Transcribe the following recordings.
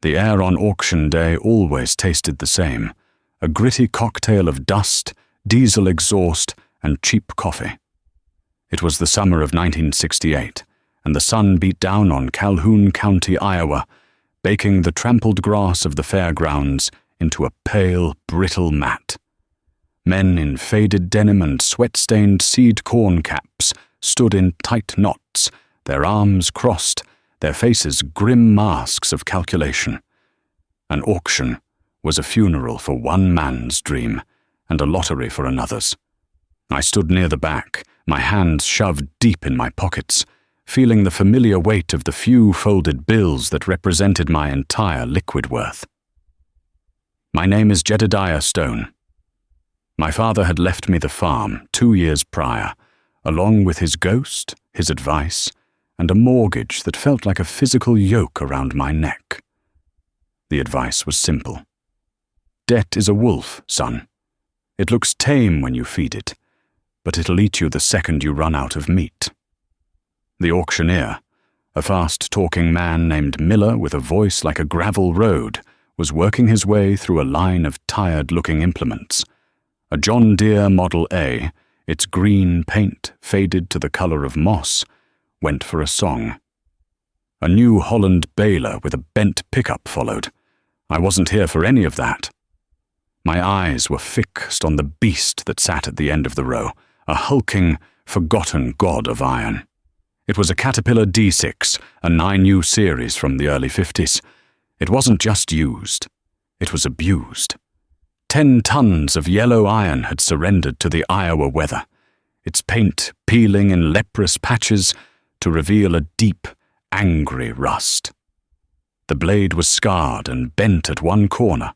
The air on auction day always tasted the same, a gritty cocktail of dust, diesel exhaust, and cheap coffee. It was the summer of 1968, and the sun beat down on Calhoun County, Iowa, baking the trampled grass of the fairgrounds into a pale, brittle mat. Men in faded denim and sweat-stained seed corn caps stood in tight knots, their arms crossed, their faces grim masks of calculation. An auction was a funeral for one man's dream and a lottery for another's. I stood near the back, my hands shoved deep in my pockets, feeling the familiar weight of the few folded bills that represented my entire liquid worth. My name is Jedediah Stone. My father had left me the farm 2 years prior, along with his ghost, his advice, and a mortgage that felt like a physical yoke around my neck. The advice was simple. Debt is a wolf, son. It looks tame when you feed it, but it'll eat you the second you run out of meat. The auctioneer, a fast-talking man named Miller with a voice like a gravel road, was working his way through a line of tired-looking implements. A John Deere Model A, its green paint faded to the color of moss, went for a song. A New Holland baler with a bent pickup followed. I wasn't here for any of that. My eyes were fixed on the beast that sat at the end of the row, a hulking, forgotten god of iron. It was a Caterpillar D6, a 9U series from the early 50s. It wasn't just used, it was abused. 10 tons of yellow iron had surrendered to the Iowa weather, its paint peeling in leprous patches to reveal a deep, angry rust. The blade was scarred and bent at one corner.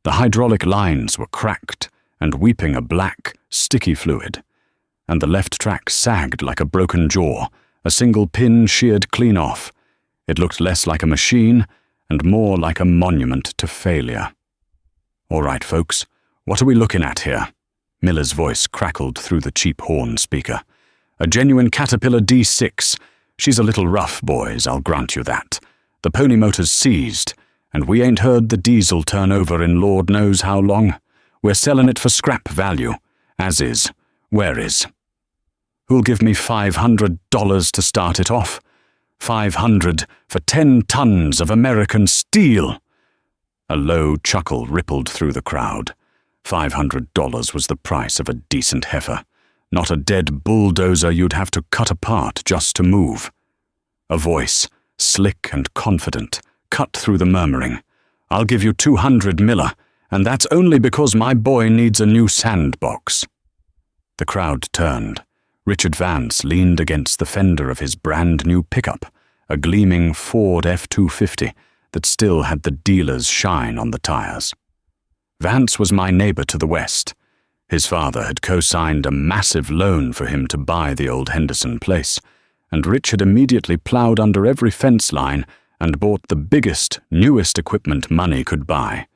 The hydraulic lines were cracked and weeping a black, sticky fluid, and the left track sagged like a broken jaw, a single pin sheared clean off. It looked less like a machine and more like a monument to failure. "All right, folks, what are we looking at here?" Miller's voice crackled through the cheap horn speaker. "A genuine Caterpillar D6. She's a little rough, boys, I'll grant you that. The pony motor's seized, and we ain't heard the diesel turn over in Lord knows how long. We're selling it for scrap value, as is, where is. Who'll give me $500 to start it off? $500 for 10 tons of American steel!" A low chuckle rippled through the crowd. $500 was the price of a decent heifer, not a dead bulldozer you'd have to cut apart just to move. A voice, slick and confident, cut through the murmuring. "I'll give you 200, Miller, and that's only because my boy needs a new sandbox." The crowd turned. Richard Vance leaned against the fender of his brand-new pickup, a gleaming Ford F-250 that still had the dealer's shine on the tires. Vance was my neighbor to the west. His father had co-signed a massive loan for him to buy the old Henderson place, and Rich had immediately plowed under every fence line and bought the biggest, newest equipment money could buy.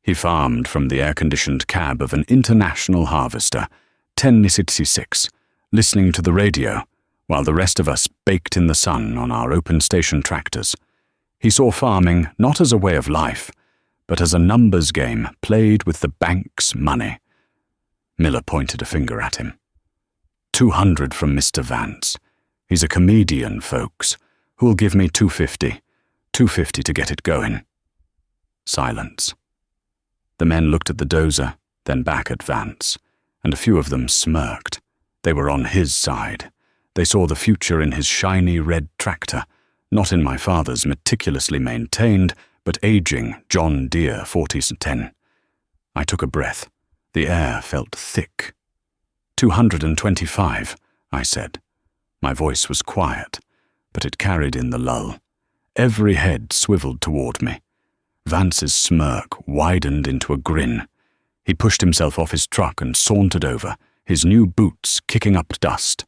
He farmed from the air-conditioned cab of an international harvester, 1066, listening to the radio, while the rest of us baked in the sun on our open-station tractors. He saw farming not as a way of life, but as a numbers game played with the bank's money. Miller pointed a finger at him. 200 from Mr. Vance. He's a comedian, folks. Who'll give me 250? 250 to get it going." Silence. The men looked at the Dozer, then back at Vance, and a few of them smirked. They were on his side. They saw the future in his shiny red tractor, not in my father's meticulously maintained but aging John Deere 4010. I took a breath. The air felt thick. 225, I said. My voice was quiet, but it carried in the lull. Every head swiveled toward me. Vance's smirk widened into a grin. He pushed himself off his truck and sauntered over, his new boots kicking up dust.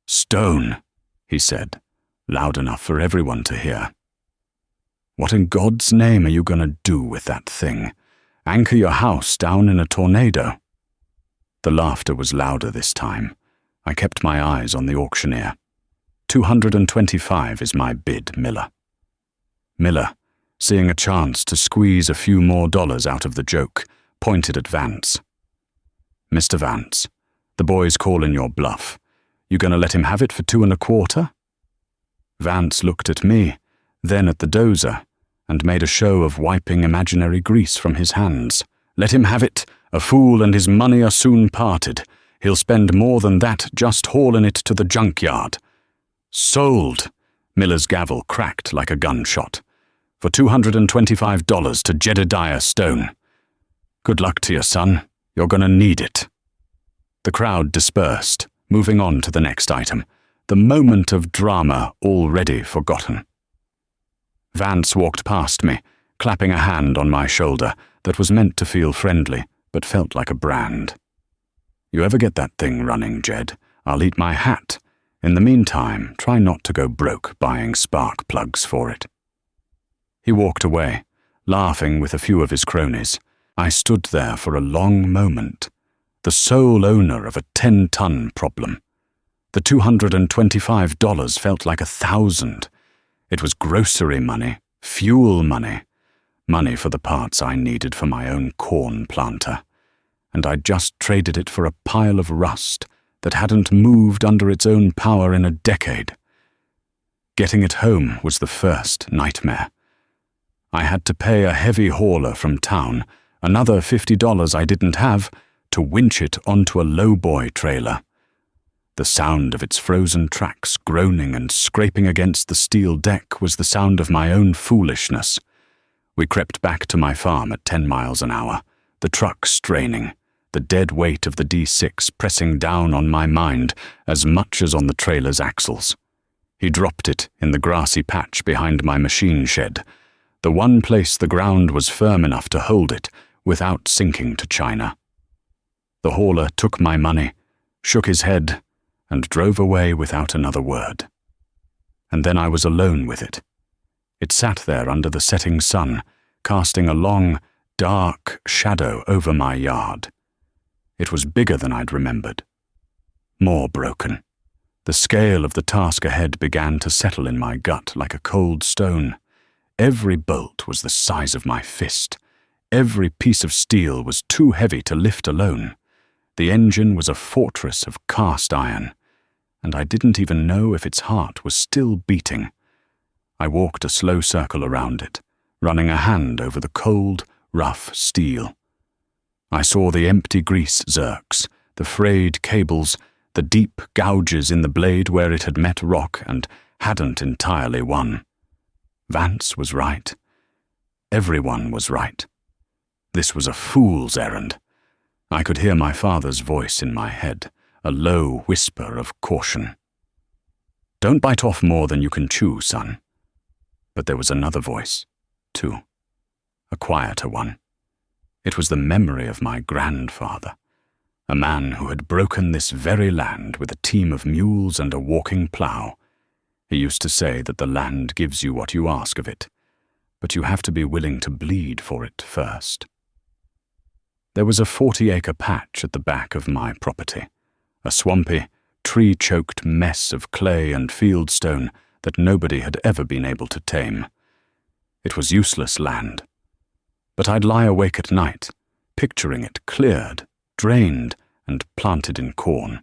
"Stone," he said, loud enough for everyone to hear. "What in God's name are you going to do with that thing? Anchor your house down in a tornado?" The laughter was louder this time. I kept my eyes on the auctioneer. 225 is my bid, Miller. Miller, seeing a chance to squeeze a few more dollars out of the joke, pointed at Vance. "Mr. Vance, the boy's calling your bluff. You gonna let him have it for 2.25?" Vance looked at me, then at the Dozer, and made a show of wiping imaginary grease from his hands. "Let him have it. A fool and his money are soon parted. He'll spend more than that just hauling it to the junkyard." "Sold!" Miller's gavel cracked like a gunshot. "For $225 to Jedediah Stone. Good luck to you, son. You're gonna need it." The crowd dispersed, moving on to the next item, the moment of drama already forgotten. Vance walked past me, clapping a hand on my shoulder that was meant to feel friendly, but felt like a brand. "You ever get that thing running, Jed, I'll eat my hat. In the meantime, try not to go broke buying spark plugs for it." He walked away, laughing with a few of his cronies. I stood there for a long moment, the sole owner of a 10-ton problem. The $225 felt like 1,000. It was grocery money, fuel money, money for the parts I needed for my own corn planter, and I'd just traded it for a pile of rust that hadn't moved under its own power in a decade. Getting it home was the first nightmare. I had to pay a heavy hauler from town, another $50 I didn't have, to winch it onto a lowboy trailer. The sound of its frozen tracks groaning and scraping against the steel deck was the sound of my own foolishness. We crept back to my farm at 10 miles an hour, the truck straining, the dead weight of the D6 pressing down on my mind as much as on the trailer's axles. He dropped it in the grassy patch behind my machine shed, the one place the ground was firm enough to hold it without sinking to China. The hauler took my money, shook his head, and drove away without another word. And then I was alone with it. It sat there under the setting sun, casting a long, dark shadow over my yard. It was bigger than I'd remembered. More broken. The scale of the task ahead began to settle in my gut like a cold stone. Every bolt was the size of my fist. Every piece of steel was too heavy to lift alone. The engine was a fortress of cast iron, and I didn't even know if its heart was still beating. I walked a slow circle around it, running a hand over the cold, rough steel. I saw the empty grease zerks, the frayed cables, the deep gouges in the blade where it had met rock and hadn't entirely won. Vance was right. Everyone was right. This was a fool's errand. I could hear my father's voice in my head, a low whisper of caution. "Don't bite off more than you can chew, son." But there was another voice, too, a quieter one. It was the memory of my grandfather, a man who had broken this very land with a team of mules and a walking plough. He used to say that the land gives you what you ask of it, but you have to be willing to bleed for it first. There was a 40-acre patch at the back of my property, a swampy, tree-choked mess of clay and fieldstone that nobody had ever been able to tame. It was useless land, but I'd lie awake at night, picturing it cleared, drained, and planted in corn.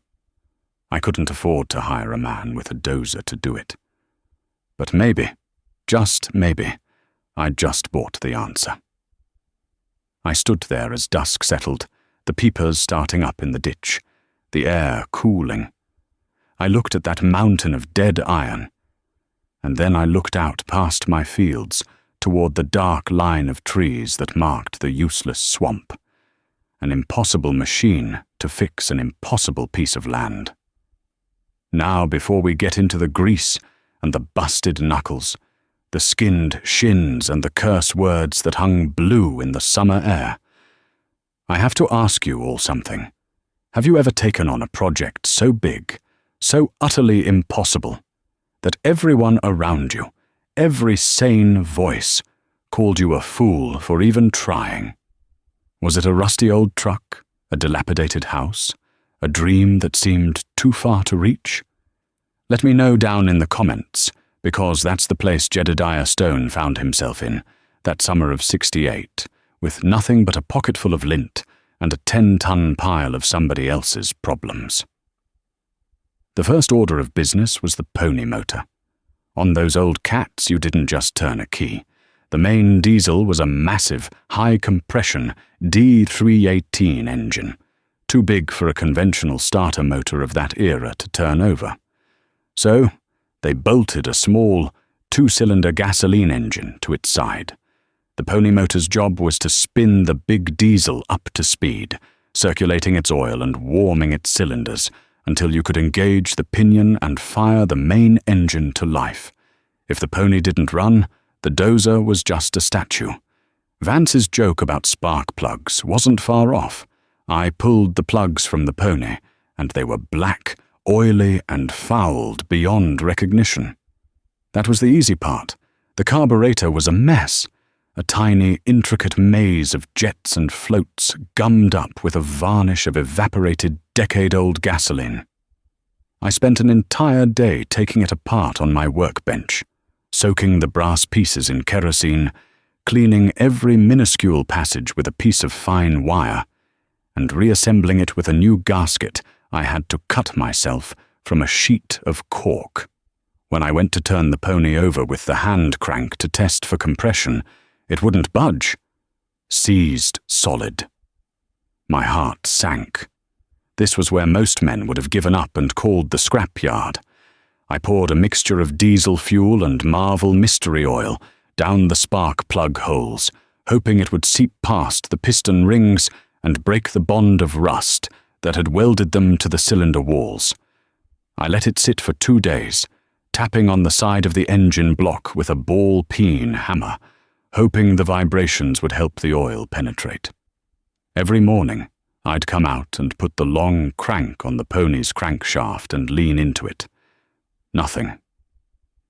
I couldn't afford to hire a man with a dozer to do it. But maybe, just maybe, I'd just bought the answer. I stood there as dusk settled, the peepers starting up in the ditch, the air cooling. I looked at that mountain of dead iron, and then I looked out past my fields toward the dark line of trees that marked the useless swamp, an impossible machine to fix an impossible piece of land. Now, before we get into the grease and the busted knuckles, the skinned shins and the curse words that hung blue in the summer air, I have to ask you all something. Have you ever taken on a project so big, so utterly impossible, that everyone around you, every sane voice, called you a fool for even trying? Was it a rusty old truck, a dilapidated house, a dream that seemed too far to reach? Let me know down in the comments, because that's the place Jedediah Stone found himself in, that summer of '68, with nothing but a pocketful of lint and a 10-ton pile of somebody else's problems. The first order of business was the pony motor. On those old cats, you didn't just turn a key. The main diesel was a massive, high-compression D318 engine, too big for a conventional starter motor of that era to turn over. So, they bolted a small, 2-cylinder gasoline engine to its side. The pony motor's job was to spin the big diesel up to speed, circulating its oil and warming its cylinders until you could engage the pinion and fire the main engine to life. If the pony didn't run, the Dozer was just a statue. Vance's joke about spark plugs wasn't far off. I pulled the plugs from the pony, and they were black, oily, and fouled beyond recognition. That was the easy part. The carburetor was a mess, a tiny, intricate maze of jets and floats gummed up with a varnish of evaporated decade-old gasoline. I spent an entire day taking it apart on my workbench, soaking the brass pieces in kerosene, cleaning every minuscule passage with a piece of fine wire, and reassembling it with a new gasket I had to cut myself from a sheet of cork. When I went to turn the pony over with the hand crank to test for compression, it wouldn't budge. Seized solid. My heart sank. This was where most men would have given up and called the scrapyard. I poured a mixture of diesel fuel and Marvel mystery oil down the spark plug holes, hoping it would seep past the piston rings and break the bond of rust that had welded them to the cylinder walls. I let it sit for 2 days, tapping on the side of the engine block with a ball-peen hammer, hoping the vibrations would help the oil penetrate. Every morning, I'd come out and put the long crank on the pony's crankshaft and lean into it. Nothing.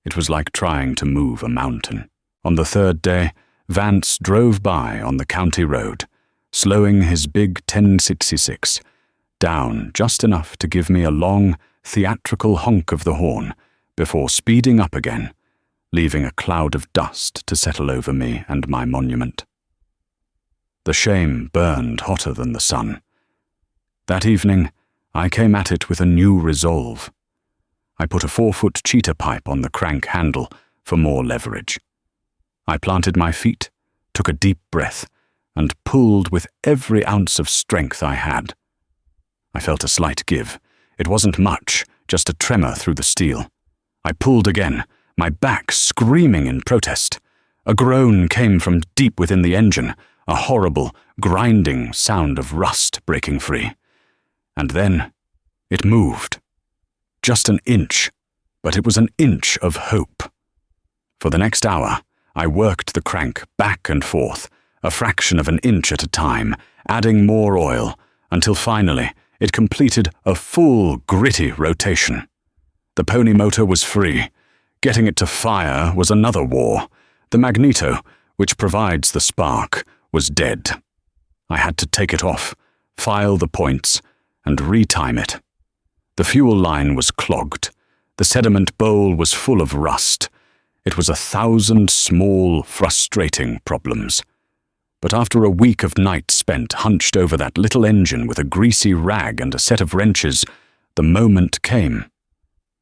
It was like trying to move a mountain. On the 3rd day, Vance drove by on the county road, slowing his big 1066 down just enough to give me a long, theatrical honk of the horn before speeding up again, leaving a cloud of dust to settle over me and my monument. The shame burned hotter than the sun. That evening, I came at it with a new resolve. I put a 4-foot cheetah pipe on the crank handle for more leverage. I planted my feet, took a deep breath, and pulled with every ounce of strength I had. I felt a slight give. It wasn't much, just a tremor through the steel. I pulled again, my back screaming in protest. A groan came from deep within the engine, a horrible, grinding sound of rust breaking free. And then it moved. Just an inch, but it was an inch of hope. For the next hour, I worked the crank back and forth, a fraction of an inch at a time, adding more oil, until finally it completed a full, gritty rotation. The pony motor was free. Getting it to fire was another war. The magneto, which provides the spark, was dead. I had to take it off, file the points, and retime it. The fuel line was clogged. The sediment bowl was full of rust. It was 1,000 small, frustrating problems. But after a week of nights spent hunched over that little engine with a greasy rag and a set of wrenches, the moment came.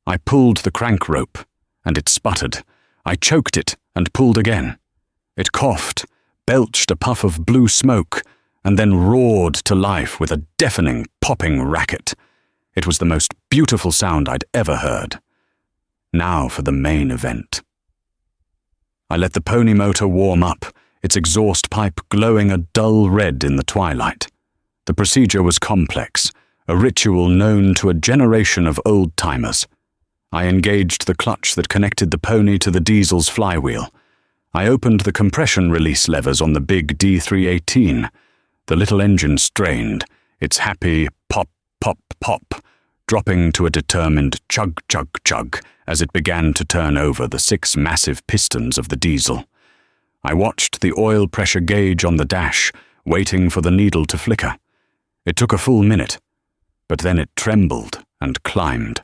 I pulled the crank rope, and it sputtered. I choked it and pulled again. It coughed, belched a puff of blue smoke, and then roared to life with a deafening, popping racket. It was the most beautiful sound I'd ever heard. Now for the main event. I let the pony motor warm up, its exhaust pipe glowing a dull red in the twilight. The procedure was complex, a ritual known to a generation of old-timers. I engaged the clutch that connected the pony to the diesel's flywheel. I opened the compression release levers on the big D318. The little engine strained, its happy pop, pop, pop, dropping to a determined chug, chug, chug as it began to turn over the 6 massive pistons of the diesel. I watched the oil pressure gauge on the dash, waiting for the needle to flicker. It took a full minute, but then it trembled and climbed.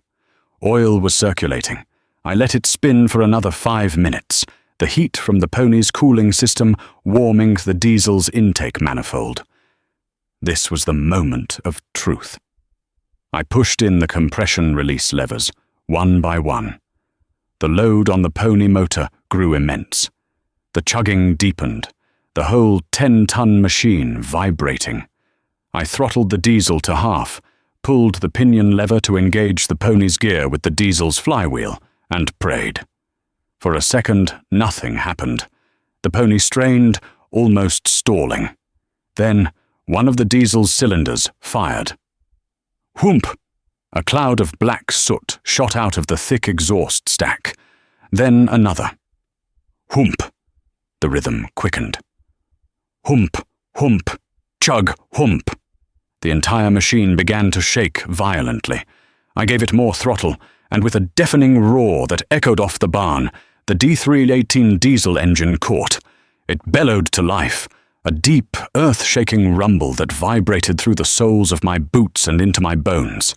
Oil was circulating. I let it spin for another 5 minutes, the heat from the pony's cooling system warming the diesel's intake manifold. This was the moment of truth. I pushed in the compression release levers, one by one. The load on the pony motor grew immense. The chugging deepened, the whole 10-ton machine vibrating. I throttled the diesel to half, pulled the pinion lever to engage the pony's gear with the diesel's flywheel, and prayed. For a second, nothing happened. The pony strained, almost stalling. Then, one of the diesel's cylinders fired. Whoomp! A cloud of black soot shot out of the thick exhaust stack. Then another. Whoomp! The rhythm quickened. Whoomp! Whoomp! Chug! Whoomp! The entire machine began to shake violently. I gave it more throttle, and with a deafening roar that echoed off the barn, the D318 diesel engine caught. It bellowed to life, a deep, earth-shaking rumble that vibrated through the soles of my boots and into my bones.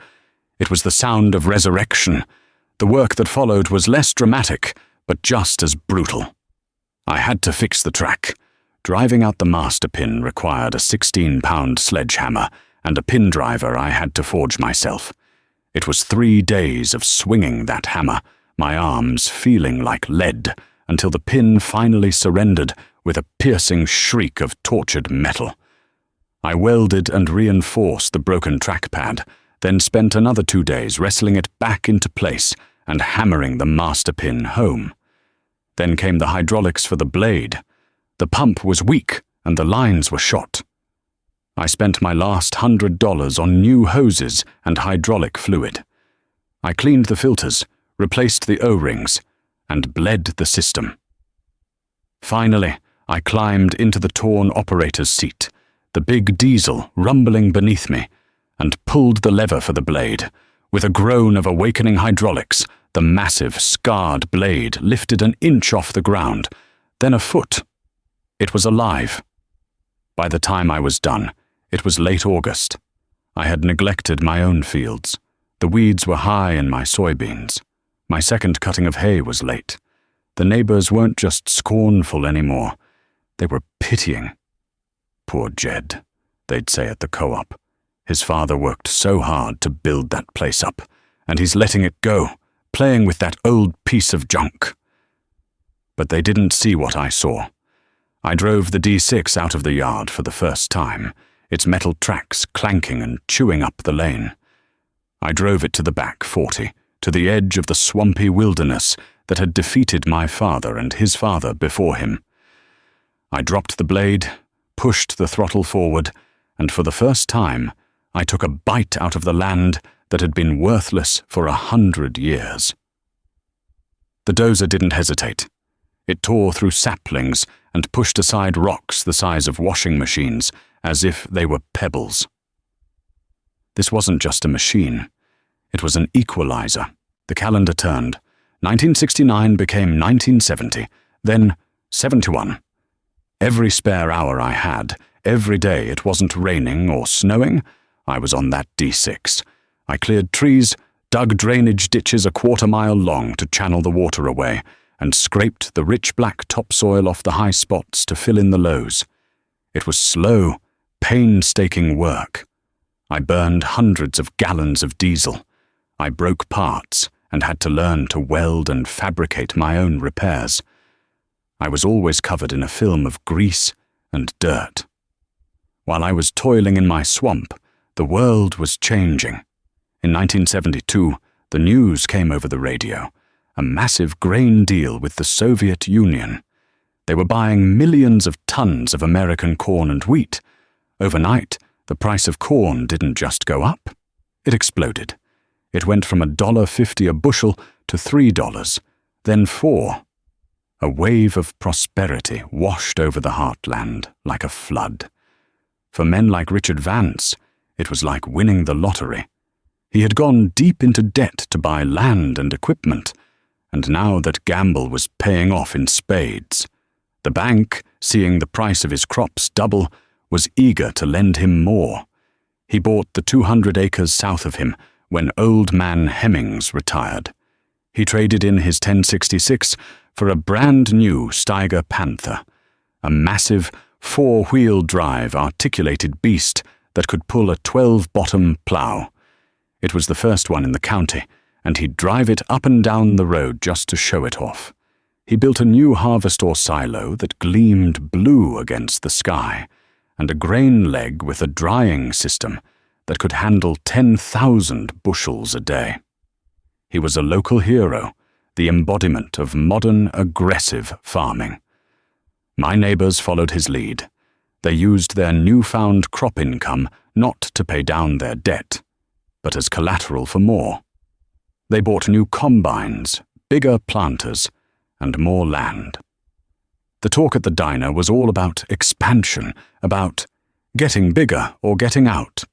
It was the sound of resurrection. The work that followed was less dramatic, but just as brutal. I had to fix the track. Driving out the master pin required a 16-pound sledgehammer and a pin driver I had to forge myself. It was 3 days of swinging that hammer, my arms feeling like lead, until the pin finally surrendered with a piercing shriek of tortured metal. I welded and reinforced the broken track pad, then spent another 2 days wrestling it back into place and hammering the master pin home. Then came the hydraulics for the blade. The pump was weak and the lines were shot. I spent my last $100 on new hoses and hydraulic fluid. I cleaned the filters, replaced the O-rings, and bled the system. Finally, I climbed into the torn operator's seat, the big diesel rumbling beneath me, and pulled the lever for the blade. With a groan of awakening hydraulics, the massive, scarred blade lifted an inch off the ground, then a foot. It was alive. By the time I was done, it was late August. I had neglected my own fields. The weeds were high in my soybeans. My second cutting of hay was late. The neighbors weren't just scornful anymore. They were pitying. Poor Jed, they'd say at the co-op. His father worked so hard to build that place up, and he's letting it go, playing with that old piece of junk. But they didn't see what I saw. I drove the D6 out of the yard for the first time, its metal tracks clanking and chewing up the lane. I drove it to the back 40, to the edge of the swampy wilderness that had defeated my father and his father before him. I dropped the blade, pushed the throttle forward, and for the first time, I took a bite out of the land that had been worthless for 100 years. The Dozer didn't hesitate. It tore through saplings and pushed aside rocks the size of washing machines, as if they were pebbles. This wasn't just a machine. It was an equalizer. The calendar turned. 1969 became 1970, then 71. Every spare hour I had, every day it wasn't raining or snowing, I was on that D6. I cleared trees, dug drainage ditches a quarter-mile long to channel the water away, and scraped the rich black topsoil off the high spots to fill in the lows. It was slow, painstaking work. I burned hundreds of gallons of diesel. I broke parts and had to learn to weld and fabricate my own repairs. I was always covered in a film of grease and dirt. While I was toiling in my swamp, the world was changing. In 1972, the news came over the radio. A massive grain deal with the Soviet Union. They were buying millions of tons of American corn and wheat. Overnight, the price of corn didn't just go up. It exploded. It went from $1.50 a bushel to $3, then $4. A wave of prosperity washed over the heartland like a flood. For men like Richard Vance, it was like winning the lottery. He had gone deep into debt to buy land and equipment, and now that gamble was paying off in spades. The bank, seeing the price of his crops double, was eager to lend him more. He bought the 200 acres south of him when old man Hemmings retired. He traded in his 1066 for a brand new Steiger Panther, a massive 4-wheel drive articulated beast that could pull a 12-bottom plough. It was the first one in the county, and he'd drive it up and down the road just to show it off. He built a new harvester silo that gleamed blue against the sky, and a grain leg with a drying system that could handle 10,000 bushels a day. He was a local hero, the embodiment of modern, aggressive farming. My neighbors followed his lead. They used their newfound crop income not to pay down their debt, but as collateral for more. They bought new combines, bigger planters, and more land. The talk at the diner was all about expansion, about getting bigger or getting out.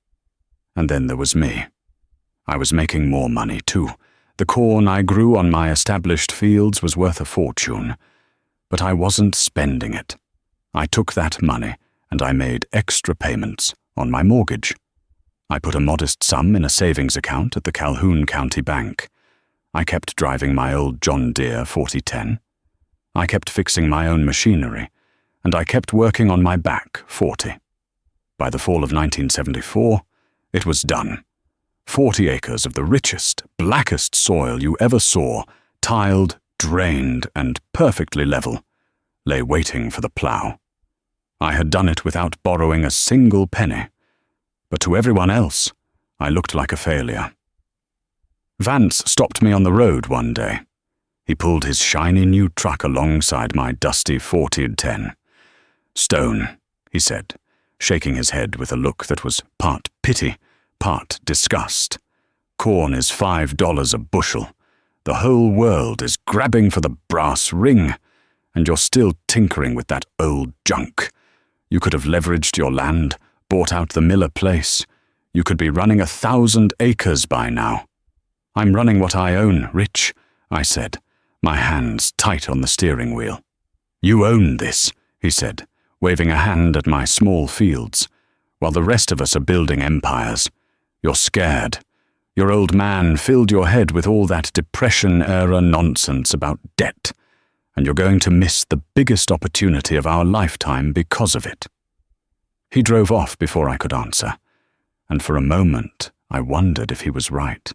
And then there was me. I was making more money too. The corn I grew on my established fields was worth a fortune, but I wasn't spending it. I took that money and I made extra payments on my mortgage. I put a modest sum in a savings account at the Calhoun County Bank. I kept driving my old John Deere 4010. I kept fixing my own machinery, and I kept working on my back 40. By the fall of 1974, it was done. 40 acres of the richest, blackest soil you ever saw, tiled, drained, and perfectly level, lay waiting for the plough. I had done it without borrowing a single penny, but to everyone else, I looked like a failure. Vance stopped me on the road one day. He pulled his shiny new truck alongside my dusty 4010. "Stone," he said, shaking his head with a look that was part pity, part disgust. "Corn is $5 a bushel. The whole world is grabbing for the brass ring, and you're still tinkering with that old junk. You could have leveraged your land, bought out the Miller place. You could be running 1,000 acres by now." "I'm running what I own, Rich," I said, my hands tight on the steering wheel. "You own this," he said, waving a hand at my small fields, "while the rest of us are building empires. You're scared. Your old man filled your head with all that Depression-era nonsense about debt, and you're going to miss the biggest opportunity of our lifetime because of it." He drove off before I could answer, and for a moment I wondered if he was right.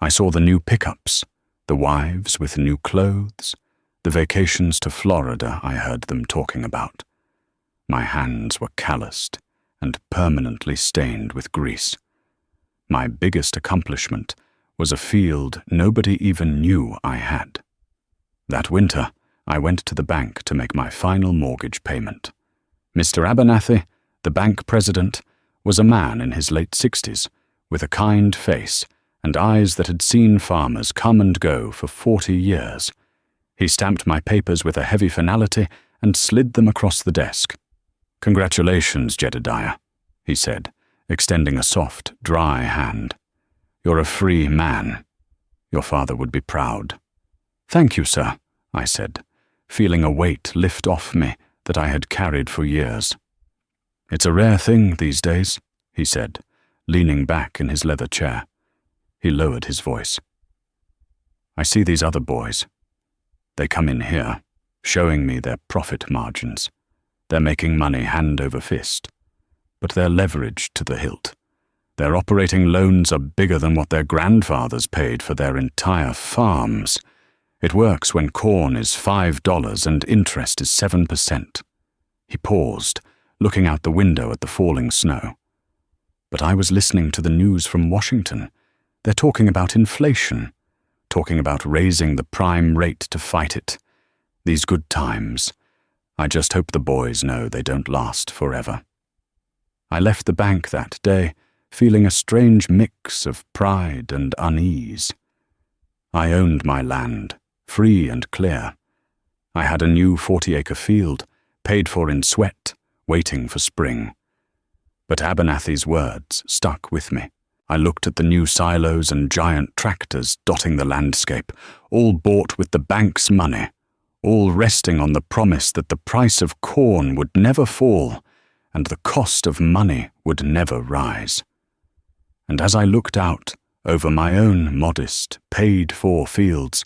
I saw the new pickups, the wives with new clothes, the vacations to Florida I heard them talking about. My hands were calloused and permanently stained with grease. My biggest accomplishment was a field nobody even knew I had. That winter, I went to the bank to make my final mortgage payment. Mr. Abernathy, the bank president, was a man in his late 60s, with a kind face and eyes that had seen farmers come and go for 40 years. He stamped my papers with a heavy finality and slid them across the desk. "Congratulations, Jedediah," he said, extending a soft, dry hand. "You're a free man. Your father would be proud." "Thank you, sir," I said, feeling a weight lift off me that I had carried for years. "It's a rare thing these days," he said, leaning back in his leather chair. He lowered his voice. "I see these other boys. They come in here, showing me their profit margins. They're making money hand over fist, but they're leveraged to the hilt. Their operating loans are bigger than what their grandfathers paid for their entire farms. It works when corn is $5 and interest is 7%. He paused, looking out the window at the falling snow. But I was listening to the news from Washington. They're talking about inflation, talking about raising the prime rate to fight it. These good times. I just hope the boys know they don't last forever. I left the bank that day, feeling a strange mix of pride and unease. I owned my land, free and clear. I had a new 40-acre field, paid for in sweat, waiting for spring. But Abernathy's words stuck with me. I looked at the new silos and giant tractors dotting the landscape, all bought with the bank's money, all resting on the promise that the price of corn would never fall and the cost of money would never rise. And as I looked out over my own modest, paid-for fields,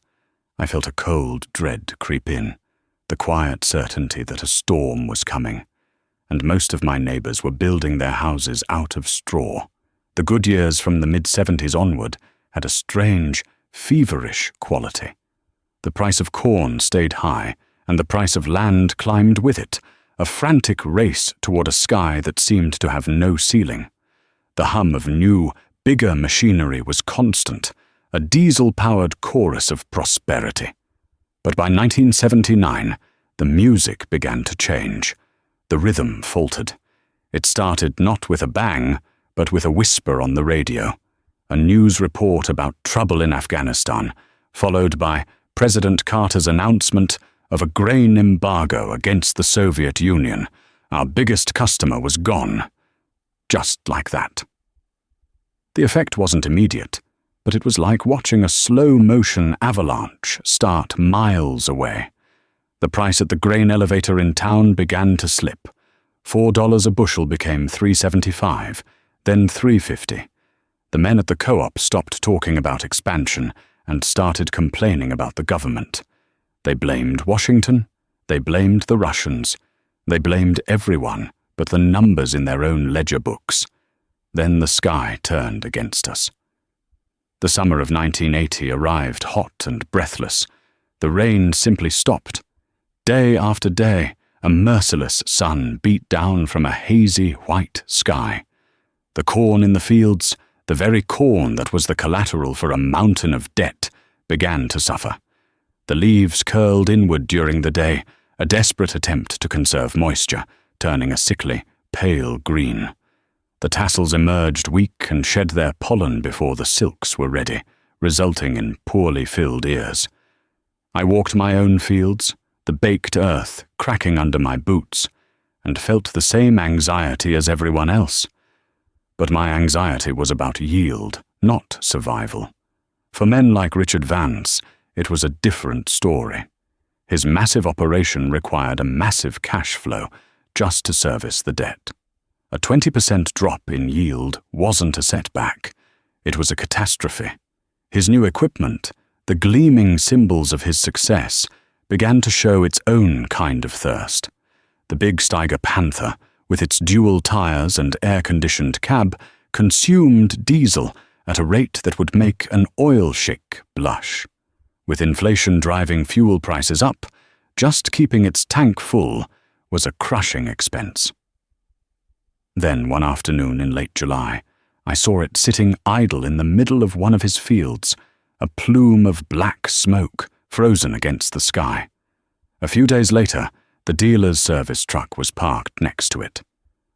I felt a cold dread creep in, the quiet certainty that a storm was coming, and most of my neighbors were building their houses out of straw. The good years from the mid-70s onward had a strange, feverish quality. The price of corn stayed high, and the price of land climbed with it, a frantic race toward a sky that seemed to have no ceiling. The hum of new, bigger machinery was constant, a diesel-powered chorus of prosperity. But by 1979, the music began to change. The rhythm faltered. It started not with a bang, but with a whisper on the radio, a news report about trouble in Afghanistan, followed by President Carter's announcement of a grain embargo against the Soviet Union. Our biggest customer was gone. Just like that. The effect wasn't immediate, but it was like watching a slow-motion avalanche start miles away. The price at the grain elevator in town began to slip. $4 a bushel became $3.75, then $3.50. The men at the co-op stopped talking about expansion and started complaining about the government. They blamed Washington, they blamed the Russians, they blamed everyone but the numbers in their own ledger books. Then the sky turned against us. The summer of 1980 arrived hot and breathless. The rain simply stopped. Day after day, a merciless sun beat down from a hazy white sky. The corn in the fields, the very corn that was the collateral for a mountain of debt, began to suffer. The leaves curled inward during the day, a desperate attempt to conserve moisture, turning a sickly, pale green. The tassels emerged weak and shed their pollen before the silks were ready, resulting in poorly filled ears. I walked my own fields, the baked earth cracking under my boots, and felt the same anxiety as everyone else. But my anxiety was about yield, not survival. For men like Richard Vance, it was a different story. His massive operation required a massive cash flow just to service the debt. A 20% drop in yield wasn't a setback. It was a catastrophe. His new equipment, the gleaming symbols of his success, began to show its own kind of thirst. The big Steiger Panther, with its dual tires and air-conditioned cab, consumed diesel at a rate that would make an oil sheik blush. With inflation driving fuel prices up, just keeping its tank full was a crushing expense. Then, one afternoon in late July, I saw it sitting idle in the middle of one of his fields, a plume of black smoke frozen against the sky. A few days later, the dealer's service truck was parked next to it.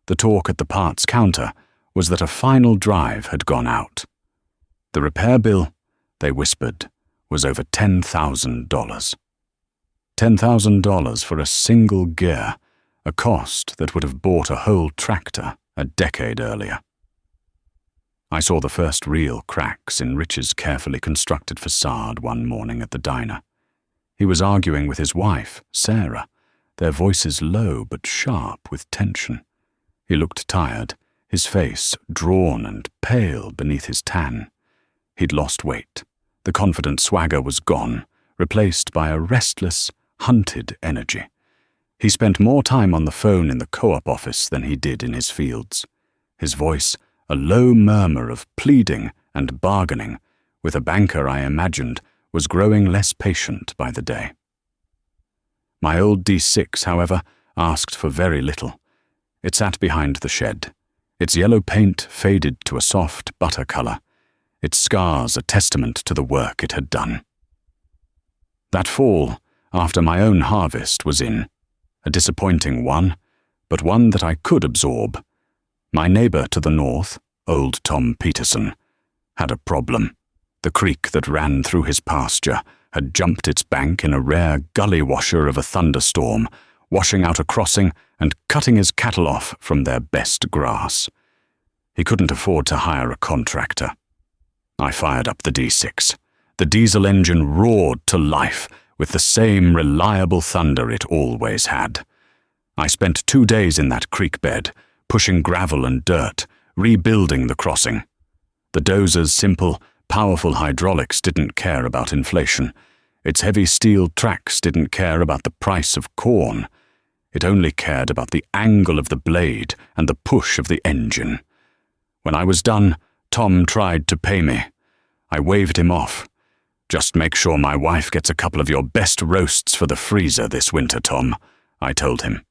The talk at the parts counter was that a final drive had gone out. The repair bill, they whispered, was over $10,000. $10,000 for a single gear, a cost that would have bought a whole tractor a decade earlier. I saw the first real cracks in Rich's carefully constructed facade one morning at the diner. He was arguing with his wife, Sarah, their voices low but sharp with tension. He looked tired, his face drawn and pale beneath his tan. He'd lost weight. The confident swagger was gone, replaced by a restless, hunted energy. He spent more time on the phone in the co-op office than he did in his fields. His voice, a low murmur of pleading and bargaining, with a banker I imagined was growing less patient by the day. My old D6, however, asked for very little. It sat behind the shed, its yellow paint faded to a soft butter color, its scars a testament to the work it had done. That fall, after my own harvest was in, a disappointing one, but one that I could absorb. My neighbor to the north, old Tom Peterson, had a problem. The creek that ran through his pasture had jumped its bank in a rare gully washer of a thunderstorm, washing out a crossing and cutting his cattle off from their best grass. He couldn't afford to hire a contractor. I fired up the D6. The diesel engine roared to life with the same reliable thunder it always had. I spent 2 days in that creek bed, pushing gravel and dirt, rebuilding the crossing. The Dozer's simple, powerful hydraulics didn't care about inflation. Its heavy steel tracks didn't care about the price of corn. It only cared about the angle of the blade and the push of the engine. When I was done, Tom tried to pay me. I waved him off. "Just make sure my wife gets a couple of your best roasts for the freezer this winter, Tom," I told him.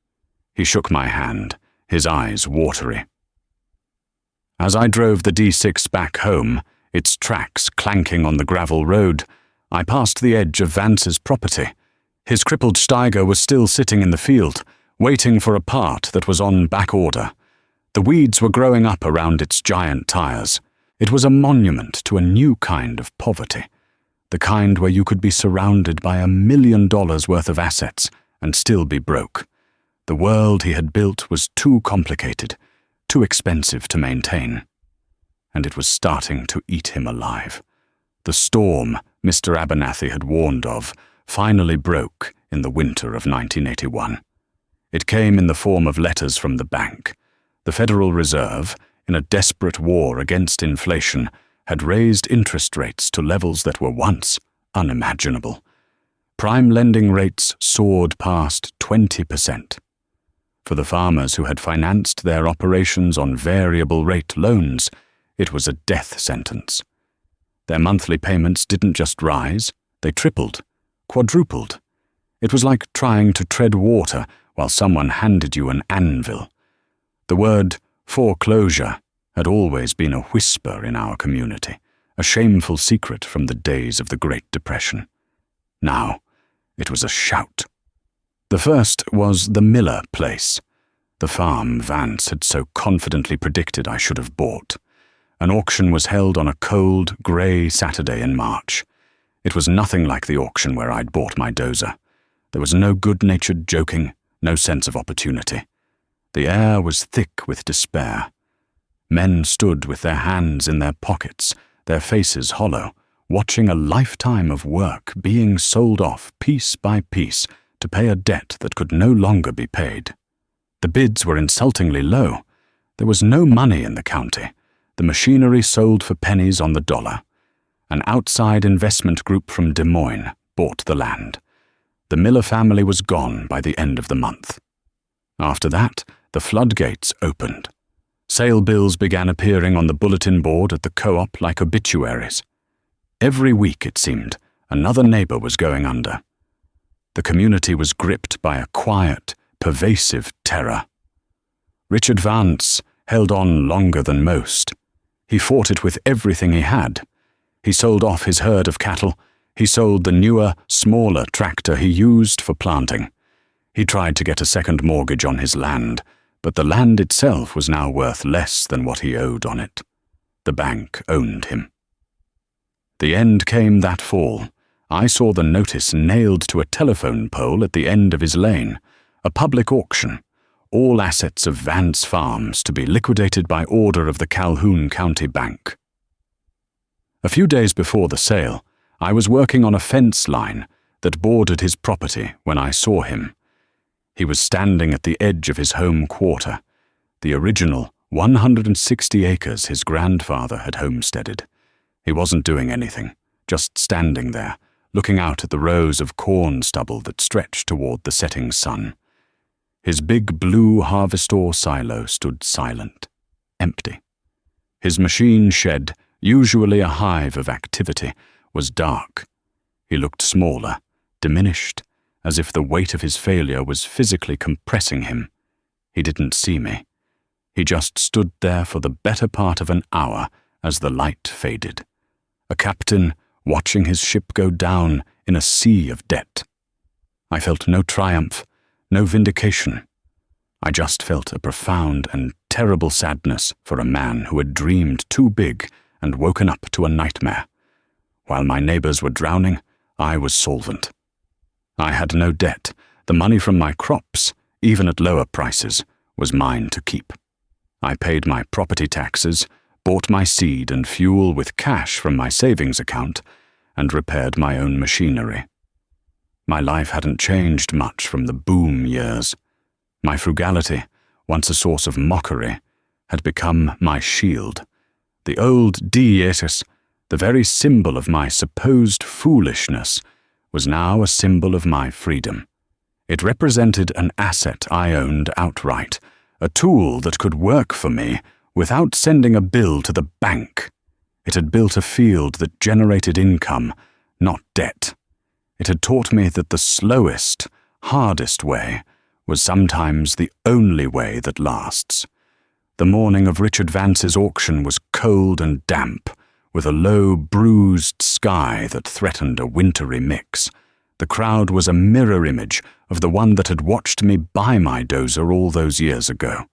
He shook my hand, his eyes watery. As I drove the D6 back home, its tracks clanking on the gravel road, I passed the edge of Vance's property. His crippled Steiger was still sitting in the field, waiting for a part that was on back order. The weeds were growing up around its giant tires. It was a monument to a new kind of poverty, the kind where you could be surrounded by $1 million worth of assets and still be broke. The world he had built was too complicated, too expensive to maintain. And it was starting to eat him alive. The storm Mr. Abernathy had warned of finally broke in the winter of 1981. It came in the form of letters from the bank. The Federal Reserve, in a desperate war against inflation, had raised interest rates to levels that were once unimaginable. Prime lending rates soared past 20%. For the farmers who had financed their operations on variable rate loans, it was a death sentence. Their monthly payments didn't just rise, they tripled, quadrupled. It was like trying to tread water while someone handed you an anvil. The word foreclosure had always been a whisper in our community, a shameful secret from the days of the Great Depression. Now, it was a shout. The first was the Miller place, the farm Vance had so confidently predicted I should have bought. An auction was held on a cold, grey Saturday in March. It was nothing like the auction where I'd bought my Dozer. There was no good-natured joking, no sense of opportunity. The air was thick with despair. Men stood with their hands in their pockets, their faces hollow, watching a lifetime of work being sold off piece by piece to pay a debt that could no longer be paid. The bids were insultingly low. There was no money in the county. The machinery sold for pennies on the dollar. An outside investment group from Des Moines bought the land. The Miller family was gone by the end of the month. After that, the floodgates opened. Sale bills began appearing on the bulletin board at the co-op like obituaries. Every week, it seemed, another neighbor was going under. The community was gripped by a quiet, pervasive terror. Richard Vance held on longer than most. He fought it with everything he had. He sold off his herd of cattle. He sold the newer, smaller tractor he used for planting. He tried to get a second mortgage on his land, but the land itself was now worth less than what he owed on it. The bank owned him. The end came that fall. I saw the notice nailed to a telephone pole at the end of his lane. A public auction. All assets of Vance Farms to be liquidated by order of the Calhoun County Bank. A few days before the sale, I was working on a fence line that bordered his property when I saw him. He was standing at the edge of his home quarter, the original 160 acres his grandfather had homesteaded. He wasn't doing anything, just standing there, looking out at the rows of corn stubble that stretched toward the setting sun. His big blue harvestor silo stood silent, empty. His machine shed, usually a hive of activity, was dark. He looked smaller, diminished, as if the weight of his failure was physically compressing him. He didn't see me. He just stood there for the better part of an hour as the light faded. A captain watching his ship go down in a sea of debt. I felt no triumph, no vindication. I just felt a profound and terrible sadness for a man who had dreamed too big and woken up to a nightmare. While my neighbors were drowning, I was solvent. I had no debt. The money from my crops, even at lower prices, was mine to keep. I paid my property taxes, bought my seed and fuel with cash from my savings account, and repaired my own machinery. My life hadn't changed much from the boom years. My frugality, once a source of mockery, had become my shield. The old dietas, the very symbol of my supposed foolishness, was now a symbol of my freedom. It represented an asset I owned outright, a tool that could work for me without sending a bill to the bank. It had built a field that generated income, not debt. It had taught me that the slowest, hardest way was sometimes the only way that lasts. The morning of Richard Vance's auction was cold and damp, with a low, bruised sky that threatened a wintry mix. The crowd was a mirror image of the one that had watched me buy my Dozer all those years ago.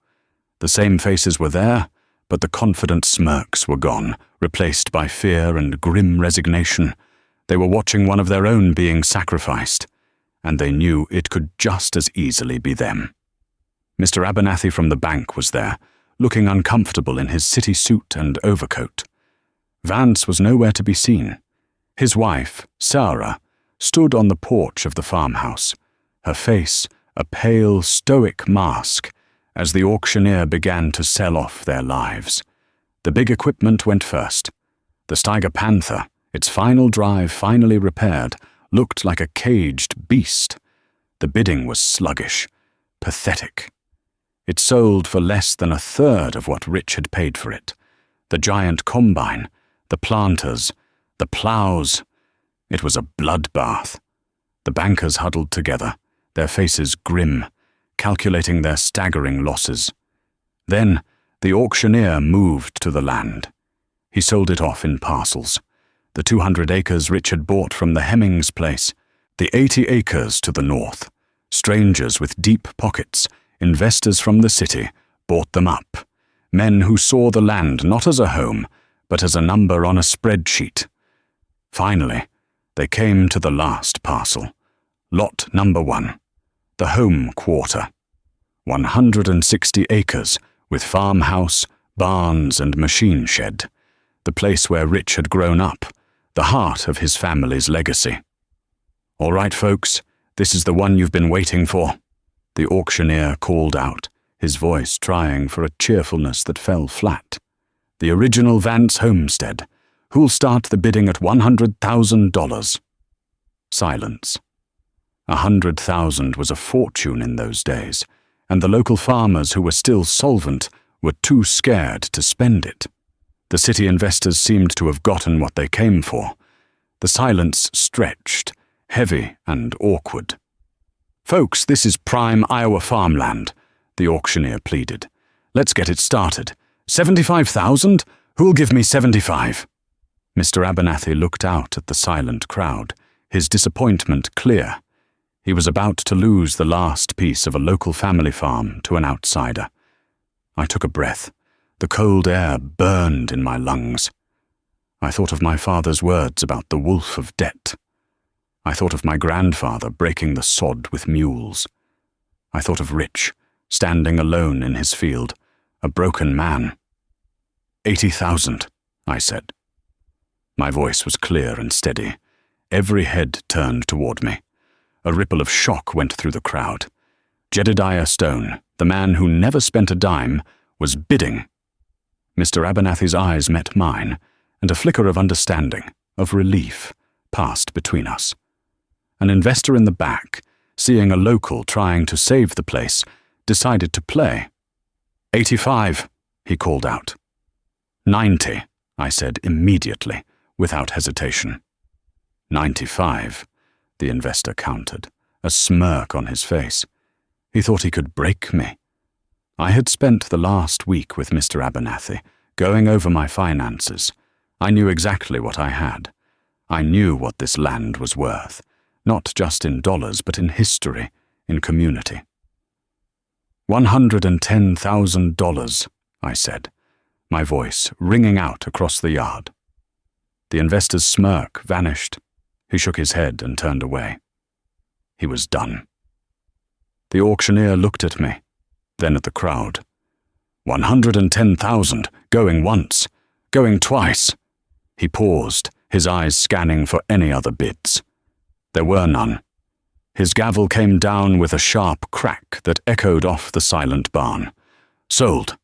The same faces were there, but the confident smirks were gone, replaced by fear and grim resignation. They were watching one of their own being sacrificed, and they knew it could just as easily be them. Mr. Abernathy from the bank was there, looking uncomfortable in his city suit and overcoat. Vance was nowhere to be seen. His wife, Sarah, stood on the porch of the farmhouse, her face a pale, stoic mask, as the auctioneer began to sell off their lives. The big equipment went first. The Steiger Panther, its final drive finally repaired, looked like a caged beast. The bidding was sluggish, pathetic. It sold for less than a third of what Rich had paid for it. The giant combine, the planters, the plows. It was a bloodbath. The bankers huddled together, their faces grim, calculating their staggering losses. Then the auctioneer moved to the land. He sold it off in parcels. The 200 acres Rich had bought from the Hemmings place, the 80 acres to the north. Strangers with deep pockets, investors from the city, bought them up. Men who saw the land not as a home, but as a number on a spreadsheet. Finally, they came to the last parcel, lot number 1, the home quarter. 160 acres with farmhouse, barns and machine shed. The place where Rich had grown up, the heart of his family's legacy. "All right, folks, this is the one you've been waiting for," the auctioneer called out, his voice trying for a cheerfulness that fell flat. "The original Vance homestead. Who'll start the bidding at $100,000? Silence. 100,000 was a fortune in those days, and the local farmers who were still solvent were too scared to spend it. The city investors seemed to have gotten what they came for. The silence stretched, heavy and awkward. "Folks, this is prime Iowa farmland," the auctioneer pleaded. "Let's get it started. 75,000? Who'll give me 75? Mr. Abernathy looked out at the silent crowd, his disappointment clear. He was about to lose the last piece of a local family farm to an outsider. I took a breath. The cold air burned in my lungs. I thought of my father's words about the wolf of debt. I thought of my grandfather breaking the sod with mules. I thought of Rich, standing alone in his field, a broken man. 80,000, I said. My voice was clear and steady. Every head turned toward me. A ripple of shock went through the crowd. Jedediah Stone, the man who never spent a dime, was bidding. Mr. Abernathy's eyes met mine, and a flicker of understanding, of relief, passed between us. An investor in the back, seeing a local trying to save the place, decided to play. 85, he called out. 90, I said immediately, without hesitation. 95, the investor countered, a smirk on his face. He thought he could break me. I had spent the last week with Mr. Abernathy, going over my finances. I knew exactly what I had. I knew what this land was worth, not just in dollars, but in history, in community. $110,000, I said, my voice ringing out across the yard. The investor's smirk vanished. He shook his head and turned away. He was done. The auctioneer looked at me, then at the crowd. 110,000, going once, going twice. He paused, his eyes scanning for any other bids. There were none. His gavel came down with a sharp crack that echoed off the silent barn. Sold.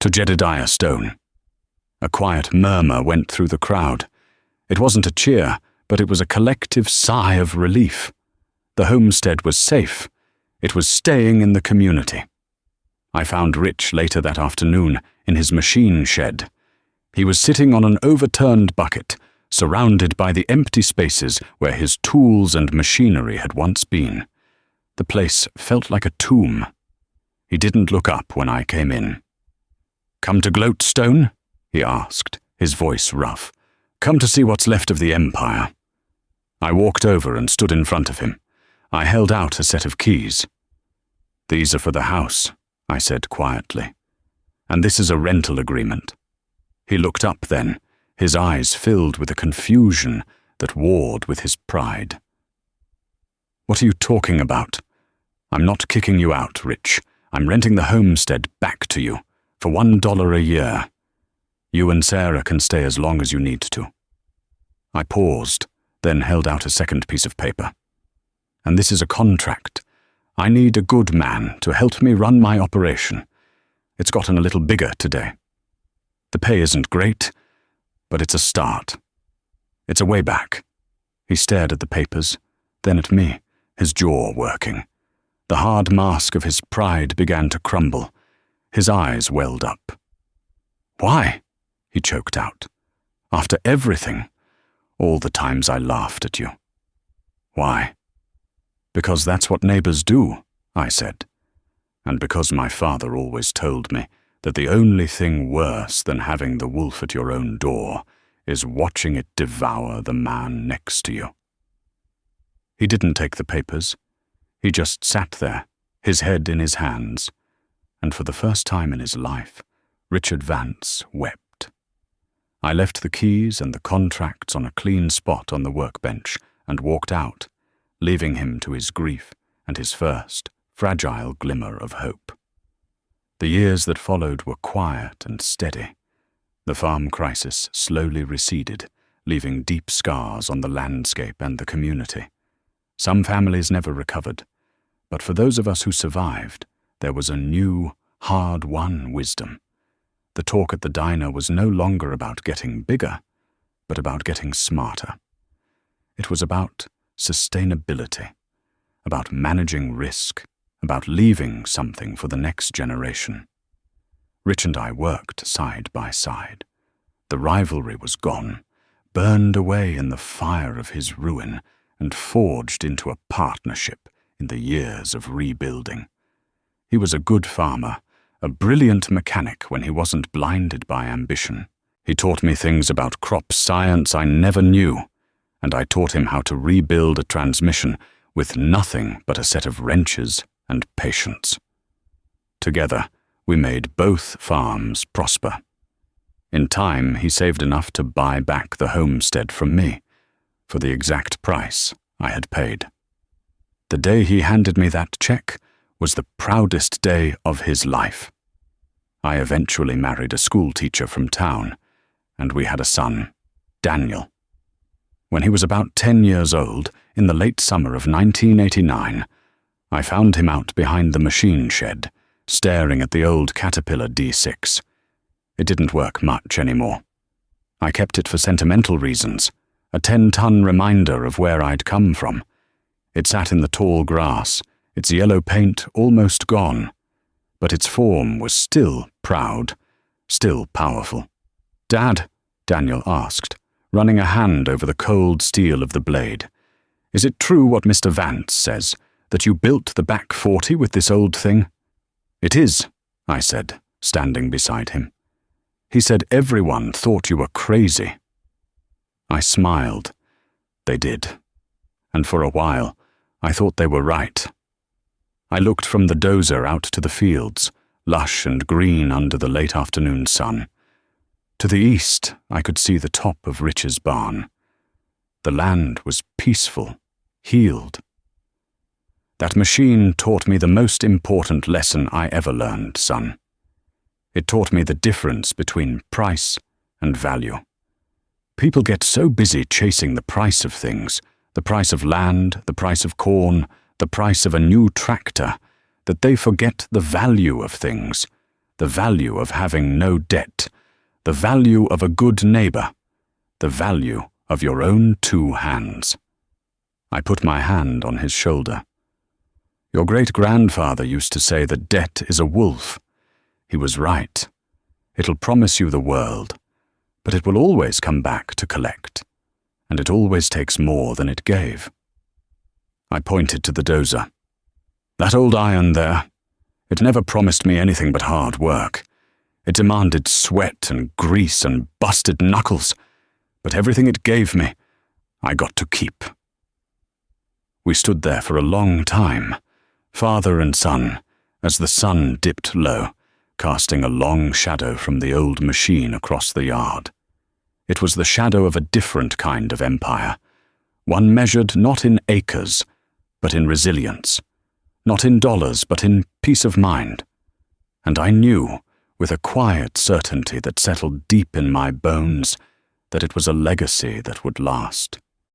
To Jedediah Stone. A quiet murmur went through the crowd. It wasn't a cheer, but it was a collective sigh of relief. The homestead was safe. It was staying in the community. I found Rich later that afternoon in his machine shed. He was sitting on an overturned bucket, surrounded by the empty spaces where his tools and machinery had once been. The place felt like a tomb. He didn't look up when I came in. "Come to Gloatstone?" he asked, his voice rough. "Come to see what's left of the Empire." I walked over and stood in front of him. I held out a set of keys. "These are for the house," I said quietly. "And this is a rental agreement." He looked up then, his eyes filled with a confusion that warred with his pride. "What are you talking about? I'm not kicking you out, Rich. I'm renting the homestead back to you for $1 a year. You and Sarah can stay as long as you need to." I paused, then held out a second piece of paper. "And this is a contract. I need a good man to help me run my operation. It's gotten a little bigger today. The pay isn't great, but it's a start. It's a way back." He stared at the papers, then at me, his jaw working. The hard mask of his pride began to crumble. His eyes welled up. "Why?" he choked out. "After everything, all the times I laughed at you." "Why?" "Because that's what neighbors do," I said. "And because my father always told me that the only thing worse than having the wolf at your own door is watching it devour the man next to you." He didn't take the papers. He just sat there, his head in his hands, and for the first time in his life, Richard Vance wept. I left the keys and the contracts on a clean spot on the workbench and walked out, leaving him to his grief and his first, fragile glimmer of hope. The years that followed were quiet and steady. The farm crisis slowly receded, leaving deep scars on the landscape and the community. Some families never recovered, but for those of us who survived, there was a new, hard-won wisdom. The talk at the diner was no longer about getting bigger, but about getting smarter. It was about sustainability, about managing risk, about leaving something for the next generation. Rich and I worked side by side. The rivalry was gone, burned away in the fire of his ruin, and forged into a partnership in the years of rebuilding. He was a good farmer, a brilliant mechanic when he wasn't blinded by ambition. He taught me things about crop science I never knew, and I taught him how to rebuild a transmission with nothing but a set of wrenches and patience. Together, we made both farms prosper. In time, he saved enough to buy back the homestead from me, for the exact price I had paid. The day he handed me that check was the proudest day of his life. I eventually married a school teacher from town, and we had a son, Daniel. When he was about 10 years old, in the late summer of 1989, I found him out behind the machine shed, staring at the old Caterpillar D6. It didn't work much anymore. I kept it for sentimental reasons, a 10-ton reminder of where I'd come from. It sat in the tall grass, its yellow paint almost gone, but its form was still proud, still powerful. "Dad," Daniel asked, running a hand over the cold steel of the blade, "is it true what Mr. Vance says, that you built the back 40 with this old thing?" "It is," I said, standing beside him. "He said everyone thought you were crazy." I smiled. They did. And for a while, I thought they were right. I looked from the Dozer out to the fields, lush and green under the late afternoon sun. To the east, I could see the top of Rich's barn. The land was peaceful, healed. That machine taught me the most important lesson I ever learned, son. It taught me the difference between price and value. People get so busy chasing the price of things, the price of land, the price of corn, the price of a new tractor, that they forget the value of things, the value of having no debt, the value of a good neighbor, the value of your own 2 hands. I put my hand on his shoulder. Your great-grandfather used to say that debt is a wolf. He was right. It'll promise you the world, but it will always come back to collect, and it always takes more than it gave. I pointed to the dozer. That old iron there, it never promised me anything but hard work. It demanded sweat and grease and busted knuckles, but everything it gave me, I got to keep. We stood there for a long time, father and son, as the sun dipped low, casting a long shadow from the old machine across the yard. It was the shadow of a different kind of empire, one measured not in acres, but in resilience, not in dollars, but in peace of mind. And I knew, with a quiet certainty that settled deep in my bones, that it was a legacy that would last.